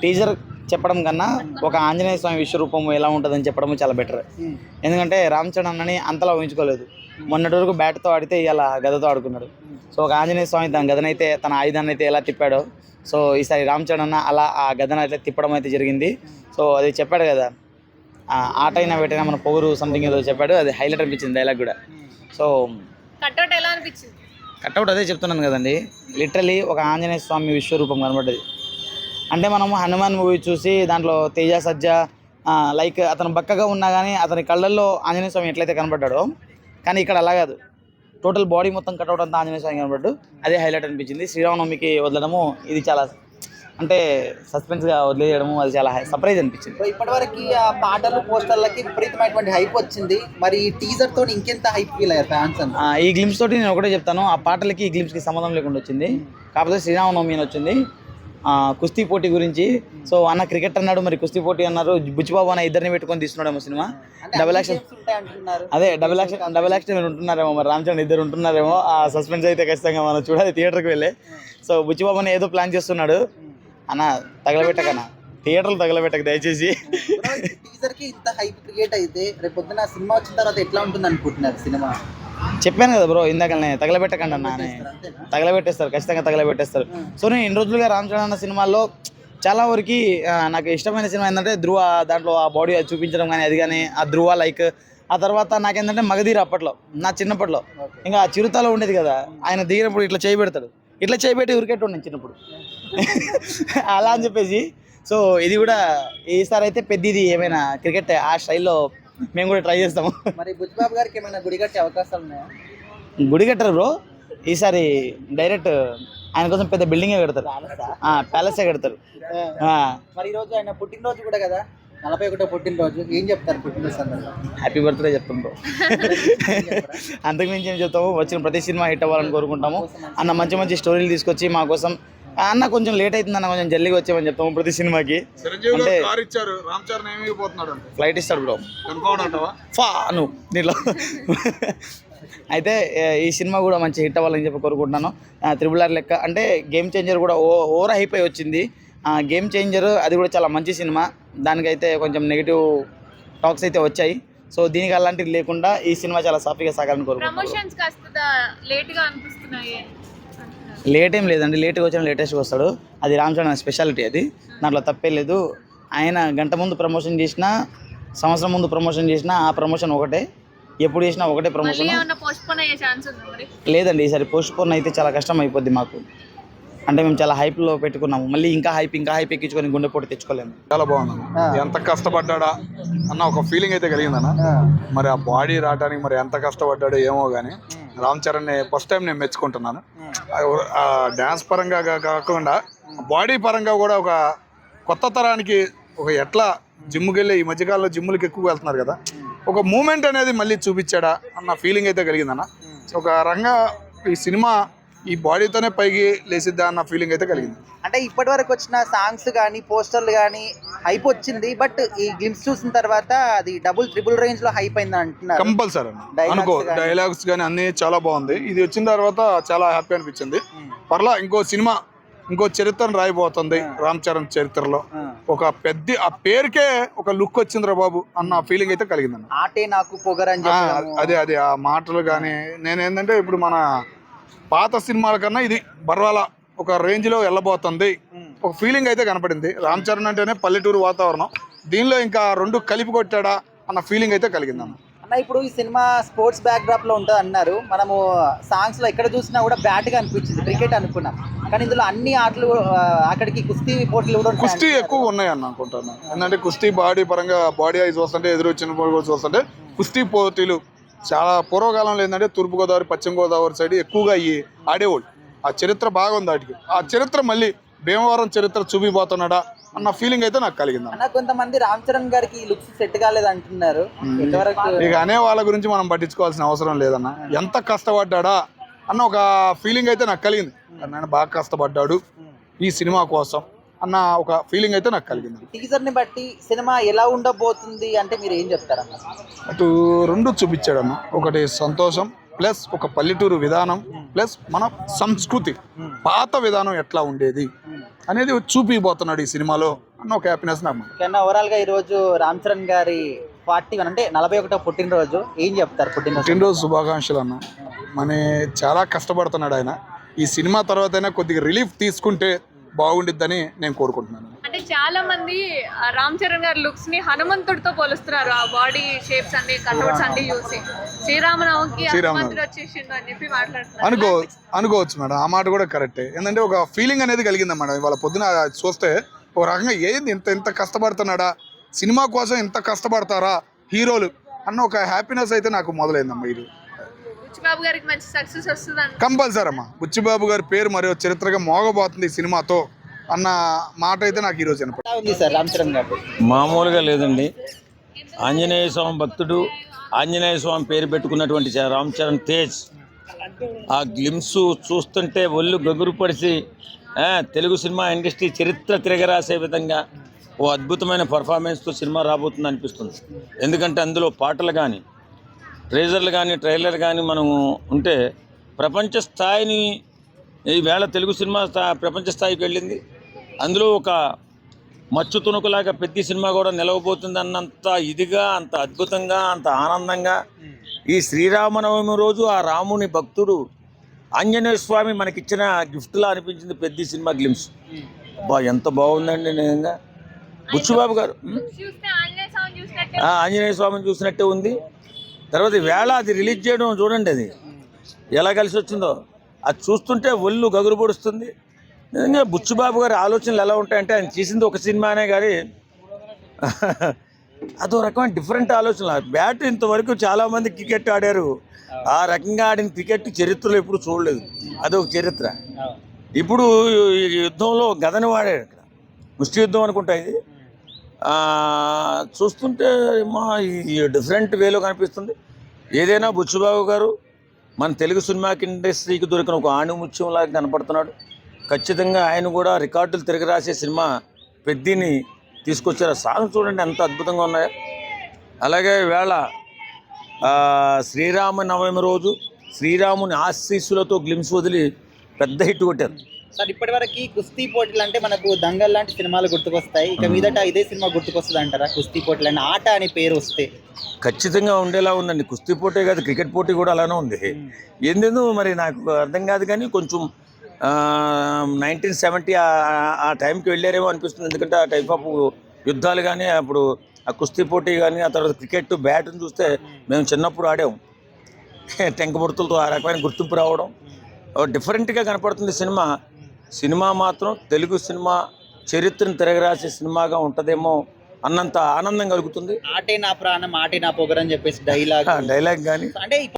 Teaser చెప్పడం కన్నా ఒక ఆంజనేయ స్వామి విశ్వరూపం ఎలా ఉంటుందని చెప్పడం చాలా బెటర్. ఎందుకంటే రామ్ చరణ్ అన్నని అంతలా ఊహించుకోలేదు. మొన్నటి వరకు బ్యాట్తో ఆడితే ఇలా గదతో ఆడుకున్నాడు. సో ఒక ఆంజనేయ స్వామి తన గదనైతే తన ఆయుధాన్ని అయితే ఎలా తిప్పాడో, సో ఈసారి రామ్ చరణ్ అన్న అలా ఆ గదను అయితే తిప్పడం అయితే జరిగింది. సో అది చెప్పాడు కదా, ఆటైనా పెట్టైనా మన పొగురు సంథింగ్ ఏదో చెప్పాడు. అది హైలైట్ అనిపించింది డైలాగ్ కూడా. సో కట్అవుట్ ఎలా అనిపించింది? కట్అవుట్ అదే చెప్తున్నాను కదండి, లిటరలీ ఒక ఆంజనేయ స్వామి విశ్వరూపం కనబడ్డది. అంటే మనము హనుమాన్ మూవీ చూసి దాంట్లో తేజ సజ్జ లైక్ అతను బక్కగా ఉన్నా కానీ అతని కళ్ళల్లో ఆంజనేయ స్వామి ఎట్లయితే కనబడ్డాడో, కానీ ఇక్కడ అలా కాదు, టోటల్ బాడీ మొత్తం కట్అవుట్ అంతా ఆంజనేయ స్వామి కనబడ్డు. అదే హైలైట్ అనిపించింది. శ్రీరామనవమికి వదలడము ఇది చాలా అంటే సస్పెన్స్గా వదిలేయడము అది చాలా సర్ప్రైజ్ అనిపించింది. ఇప్పటివరకు ఆ పాటలు పోస్టర్లకి విపరీతమైనటువంటి హైప్ వచ్చింది. మరి ఈ టీజర్ తోటి ఇంకెంత హైప్ ఫీల్ అయ్యారు ఫ్యాన్స్? ఈ గ్లిమ్స్ తోటి నేను ఒకటే చెప్తాను, ఆ పాటలకి ఈ గ్లిమ్స్కి సంబంధం లేకుండా వచ్చింది. కాకపోతే శ్రీరామనవమి అని వచ్చింది, కుస్తీ పోటీ గురించి. సో అన్న క్రికెట్ అన్నాడు, మరి కుస్తీ పోటీ అన్నారు. బుచ్చిబాబు అన్న ఇద్దరిని పెట్టుకొని తీస్తున్నాడేమో సినిమా. డబుల్ యాక్షన్ అదే డబుల్ యాక్షన్ మీరు ఉంటున్నారేమో, మరి రామ్ చరణ్ ఇద్దరు ఉంటున్నారేమో. ఆ సస్పెన్స్ అయితే ఖచ్చితంగా మనం చూడాలి థియేటర్కి వెళ్ళే. సో బుచ్చిబాబు అన్న ఏదో ప్లాన్ చేస్తున్నాడు అన్న, తగలబెట్టకన్నా థియేటర్లు తగలబెట్టక దయచేసి. టీజర్ కి ఇంత హైప్ క్రియేట్ అయితే రేపు పొద్దున సినిమా వచ్చిన తర్వాత ఎట్లా ఉంటుంది అనుకుంటున్నారు సినిమా? చెప్పాను కదా బ్రో ఇందాకనే, తగలబెట్టకండి అన్న అని. తగలబెట్టేస్తారు, ఖచ్చితంగా తగలబెట్టేస్తారు. సో నేను ఇన్ని రోజులుగా రామ్ చరణ్ అన్న సినిమాల్లో చాలా వరకు నాకు ఇష్టమైన సినిమా ఏంటంటే ధ్రువ. దాంట్లో ఆ బాడీ అది చూపించడం కానీ అది కానీ ఆ ధ్రువ లైక్. ఆ తర్వాత నాకేంటంటే మగధీర అప్పట్లో నా చిన్నప్పట్లో ఇంకా ఆ చిరుతలో ఉండేది కదా, ఆయన దిగినప్పుడు ఇట్లా చేయబెడతాడు, ఇట్లా చేయబెట్టి ఉరికెట్టు ఉండే చిన్నప్పుడు అలా అని చెప్పేసి. సో ఇది కూడా ఈసారి అయితే పెద్దది ఏమైనా క్రికెట్ ఆ స్టైల్లో మేము కూడా ట్రై చేస్తాము. మరి బుచ్చిబాబు గారికి ఏమైనా గుడి కట్టే అవకాశాలు ఉన్నాయా? గుడి కట్టారు బ్రో, ఈసారి డైరెక్ట్ ఆయన కోసం పెద్ద బిల్డింగే కడతారు, ప్యాలెసే కడతారు. మరి ఈరోజు ఆయన పుట్టినరోజు కూడా కదా, 41వ పుట్టినరోజు. ఏం చెప్తారు పుట్టినరోజు సందర్భంగా? హ్యాపీ బర్త్డే చెప్తాం బ్రో. అంతకు మించి ఏం చెప్తాము, వచ్చిన ప్రతి సినిమా హిట్ అవ్వాలని కోరుకుంటాము. అన్న మంచి మంచి స్టోరీలు తీసుకొచ్చి మా కోసం, అన్న కొంచెం లేట్ అవుతుంది అన్న కొంచెం జల్దీగా వచ్చామని చెప్తాము ప్రతి సినిమాకి. అంటే ఫ్లైట్ ఇస్తాడు బ్రో నువ్వు దీంట్లో. అయితే ఈ సినిమా కూడా మంచి హిట్ అవ్వాలని చెప్పి కోరుకుంటున్నాను. RRR లెక్క అంటే గేమ్ చేంజర్ కూడా ఓవర్ హైప్ అయి వచ్చింది. గేమ్ చేంజర్ అది కూడా చాలా మంచి సినిమా, దానికైతే కొంచెం నెగిటివ్ టాక్స్ అయితే వచ్చాయి. సో దీనికి అలాంటివి లేకుండా ఈ సినిమా చాలా సాఫీగా సాగాలని కోరుకుంటున్నాను. లేట్ ఏం లేదండి, లేట్గా వచ్చిన లేటెస్ట్గా వస్తాడు. అది రామ్ చరణ్ స్పెషాలిటీ, అది దాంట్లో తప్పే లేదు. ఆయన గంట ముందు ప్రమోషన్ చేసినా, సంవత్సరం ముందు ప్రమోషన్ చేసినా ఆ ప్రమోషన్ ఒకటే, ఎప్పుడు చేసినా ఒకటే ప్రమోషన్. లేదండి ఈసారి పోస్ట్ పోన్ అయితే చాలా కష్టం అయిపోద్ది మాకు. అంటే మేము చాలా హైప్లో పెట్టుకున్నాము, మళ్ళీ ఇంకా హైప్ ఎక్కించుకొని గుండెపోటు తెచ్చుకోలేము. చాలా బాగుంది, ఎంత కష్టపడ్డా అన్న ఒక ఫీలింగ్ అయితే కలిగిందన్న. మరి ఆ బాడీ రావడానికి మరి ఎంత కష్టపడ్డాడో ఏమో కానీ రామ్ చరణ్ ఫస్ట్ టైం నేను మెచ్చుకుంటున్నాను. డ్యాన్స్ పరంగా కాకుండా బాడీ పరంగా కూడా ఒక కొత్త తరానికి ఒక ఎట్లా జిమ్కి వెళ్ళి ఈ మధ్యకాలంలో జిమ్లకి ఎక్కువ వెళ్తున్నారు కదా, ఒక మూమెంట్ అనేది మళ్ళీ చూపించాడా అన్న ఫీలింగ్ అయితే కలిగిందన్న. ఒక రంగా ఈ సినిమా ఈ బాడీతోనే పైకి లేసిద్దా అన్న ఫీలింగ్ అయితే కలిగింది. అంటే ఇప్పటి వరకు వచ్చిన సాంగ్స్ కానీ పోస్టర్లు కానీ హైప్ వచ్చింది, బట్ ఈ గ్లిమ్స్ చూసిన తర్వాత అది ట్రిపుల్ రేంజ్ లో హైప్ అయింది అంటున్నారు. కంపల్సరీ అనుకో, డైలాగ్స్ కానీ అన్ని చాలా బాగుంది. ఇది వచ్చిన తర్వాత చాలా హ్యాపీ అనిపించింది. పర్లా ఇంకో చరిత్రను రాయిపోతుంది రామ్ చరణ్ చరిత్రలో. ఒక పెద్ద ఆ పేరుకే ఒక లుక్ వచ్చిందిరా బాబు అన్న ఫీలింగ్ అయితే కలిగిందన్న. ఆటే నాకు పొగరని అదే ఆ మాటలు కానీ నేనేంటంటే ఇప్పుడు మన పాత సినిమాల కన్నా ఇది బర్వాల ఒక రేంజ్ లో వెళ్ళబోతుంది, ఒక ఫీలింగ్ అయితే కనపడింది. రామ్ చరణ్ అంటేనే పల్లెటూరు వాతావరణం, దీనిలో ఇంకా రెండు కలిపి కొట్టాడా అన్న ఫీలింగ్ అయితే కలిగింది అన్న. ఇప్పుడు ఈ సినిమా స్పోర్ట్స్ బ్యాక్ డ్రాప్ లో ఉంటుంది అన్నారు. మనము సాంగ్స్ లో ఎక్కడ చూసినా కూడా బ్యాట్ గా అనిపించింది, క్రికెట్ అనుకున్నాం, కానీ ఇందులో అన్ని ఆటలు అక్కడికి కుస్తీ పోటీలు కూడా కుస్తీ ఎక్కువ ఉన్నాయని అనుకుంటాను. ఎందుకంటే కుస్తీ బాడీ పరంగా బాడీ అయి చూస్తుంటే ఎదురు వచ్చిన చూస్తుంటే కుస్తీ పోటీలు చాలా పూర్వకాలంలో ఏంటంటే తూర్పుగోదావరి పశ్చిమ గోదావరి సైడ్ ఎక్కువగా ఆడేవాళ్ళు. ఆ చరిత్ర బాగుంది వాటికి. ఆ చరిత్ర మళ్ళీ భీమవరం చరిత్ర చూపిపోతున్నాడా అన్న ఫీలింగ్ అయితే నాకు కలిగింది. కొంతమంది రామ్ చరణ్ గారికి లుక్స్ సెట్ కాలేదు అంటున్నారు. ఇక అనే వాళ్ళ గురించి మనం పట్టించుకోవాల్సిన అవసరం లేదన్న. ఎంత కష్టపడ్డా అన్న ఒక ఫీలింగ్ అయితే నాకు కలిగింది. ఆయన బాగా కష్టపడ్డాడు ఈ సినిమా కోసం అన్న ఒక ఫీలింగ్ అయితే నాకు కలిగింది. టీజర్ ని బట్టి సినిమా ఎలా ఉండబోతుంది అంటే మీరు ఏం చెప్తారన్న? అటు రెండు చూపించాడు అన్న. ఒకటి సంతోషం, ప్లస్ ఒక పల్లెటూరు విధానం ప్లస్ మన సంస్కృతి పాత విధానం ఎట్లా ఉండేది అనేది చూపిపోతున్నాడు ఈ సినిమాలో అన్న ఒక హ్యాపీనెస్ నాకు. కన్నా ఓవరాల్గా ఈరోజు రామ్ చరణ్ గారి 41 అంటే 41వ పుట్టినరోజు, ఏం చెప్తారు పుట్టినరోజు శుభాకాంక్షలు అన్న. మన చాలా కష్టపడుతున్నాడు ఆయన. ఈ సినిమా తర్వాత అయినా కొద్దిగా రిలీఫ్ తీసుకుంటే బాగుండిద్దని నేను కోరుకుంటున్నాను. అంటే చాలా మంది రామ్ చరణ్ గారి లుక్స్ ని హనుమంతుడితో పోలుస్తున్నారు. ఆ బాడీ షేప్స్ అన్ని కట్అవుట్స్ అన్ని చూసి శ్రీరామనవమికి హనుమంతుడు వచ్చేసిండు అని చెప్పి మాట్లాడుతున్నారు. అనుకోవచ్చు మేడం, ఆ మాట కూడా కరెక్టే. ఏంటంటే ఒక ఫీలింగ్ అనేది కలిగింది మేడం. ఇవాళ పొద్దున చూస్తే ఒక రకంగా ఏంది ఇంత కష్టపడుతున్నాడా, సినిమా కోసం ఇంత కష్టపడతారా హీరోలు అన్న ఒక హ్యాపీనెస్ అయితే నాకు మొదలైందమ్మా. ఇది బుచ్చిబాబు గారికి మంచి సక్సెస్ వస్తుంది కంపల్సరీ అమ్మా. బుచ్చిబాబు గారి పేరు మరో చరిత్రగా మోగబోతుంది ఈ సినిమాతో అన్న మాట అయితే నాకు ఈరోజు ఉంది సార్ రామ్ చరణ్ గారు. మామూలుగా లేదండి. ఆంజనేయ స్వామి భక్తుడు, ఆంజనేయ స్వామి పేరు పెట్టుకున్నటువంటి రామ్ చరణ్ తేజ్ ఆ గ్లిమ్స్ చూస్తుంటే ఒళ్ళు గగురుపడిసి తెలుగు సినిమా ఇండస్ట్రీ చరిత్ర తిరగరాసే విధంగా ఓ అద్భుతమైన పర్ఫార్మెన్స్తో సినిమా రాబోతుంది అనిపిస్తుంది. ఎందుకంటే అందులో పాటలు కానీ ట్రేజర్లు కానీ ట్రైలర్ కానీ మనం ఉంటే ప్రపంచ స్థాయిని ఈవేళ తెలుగు సినిమా ప్రపంచ స్థాయికి వెళ్ళింది. అందులో ఒక మచ్చు తుణుకులాగా పెద్ద సినిమా కూడా నిలవబోతుంది అన్నంత ఇదిగా, అంత అద్భుతంగా, అంత ఆనందంగా ఈ శ్రీరామనవమి రోజు ఆ రాముని భక్తుడు ఆంజనేయ స్వామి మనకిచ్చిన గిఫ్ట్లా అనిపించింది పెద్ద సినిమా గ్లిమ్స్. అబ్బా ఎంత బాగుందండి నిజంగా. బుచ్చిబాబు గారు ఆంజనేయ స్వామిని చూసినట్టే ఉంది. తర్వాత వేళ అది రిలీజ్ చేయడం చూడండి, అది ఎలా కలిసి వచ్చిందో. అది చూస్తుంటే ఒళ్ళు గగురు పొడుస్తుంది. నిజంగా బుచ్చిబాబు గారి ఆలోచనలు ఎలా ఉంటాయంటే ఆయన చేసింది ఒక సినిమానే కానీ అదో రకమైన డిఫరెంట్ ఆలోచనలు. బ్యాట్ ఇంతవరకు చాలామంది క్రికెట్ ఆడారు, ఆ రకంగా ఆడిన క్రికెట్ చరిత్రలో ఎప్పుడు చూడలేదు. అదొక చరిత్ర. ఇప్పుడు ఈ యుద్ధంలో గదని వాడాడు, ఇక్కడ ముష్టి యుద్ధం అనుకుంటా ఇది. చూస్తుంటే మా ఈ డిఫరెంట్ వేలో కనిపిస్తుంది. ఏదైనా బుచ్చిబాబు గారు మన తెలుగు సినిమా ఇండస్ట్రీకి దొరికిన ఒక ఆణిముత్యంలాగా కనపడుతున్నాడు. ఖచ్చితంగా ఆయన కూడా రికార్డులు తిరగరాసే సినిమా పెద్దిని తీసుకొచ్చారు. సాంగ్ చూడండి ఎంత అద్భుతంగా ఉన్నాయో. అలాగే వేళ శ్రీరామనవమి రోజు శ్రీరాముని ఆశీస్సులతో గ్లిమ్స్ వదిలి పెద్ద హిట్ కొట్టారు. సార్ ఇప్పటివరకు కుస్తీ పోటీలు అంటే మనకు దంగల్ లాంటి సినిమాలు గుర్తుకొస్తాయి. ఇక మీదట ఇదే సినిమా గుర్తుకొస్తుంది అంటారా? కుస్తీ పోటీలు అని ఆట అని పేరు వస్తే ఖచ్చితంగా ఉండేలా ఉందండి. కుస్తీ పోటీ కాదు, క్రికెట్ పోటీ కూడా అలానే ఉంది. ఎందుకు మరి నాకు అర్థం కాదు, కానీ కొంచెం 1970 ఆ టైంకి వెళ్ళారేమో అనిపిస్తుంది. ఎందుకంటే ఆ టైప్ ఆఫ్ యుద్ధాలు కానీ, అప్పుడు ఆ కుస్తీ పోటీ కానీ, ఆ తర్వాత క్రికెట్ బ్యాట్ని చూస్తే మేము చిన్నప్పుడు ఆడాము. టెంక బుర్తులతో ఆ రకమైన గుర్తింపు రావడం డిఫరెంట్గా కనపడుతుంది సినిమా. సినిమా మాత్రం తెలుగు సినిమా చరిత్రను తిరగరాసే సినిమాగా ఉంటుందేమో అన్నంత ఆనందం కలుగుతుంది. ఆటే నా ప్రాణం ఆటే నా పొగరని చెప్పేసి డైలాగ్ కానీ అంటే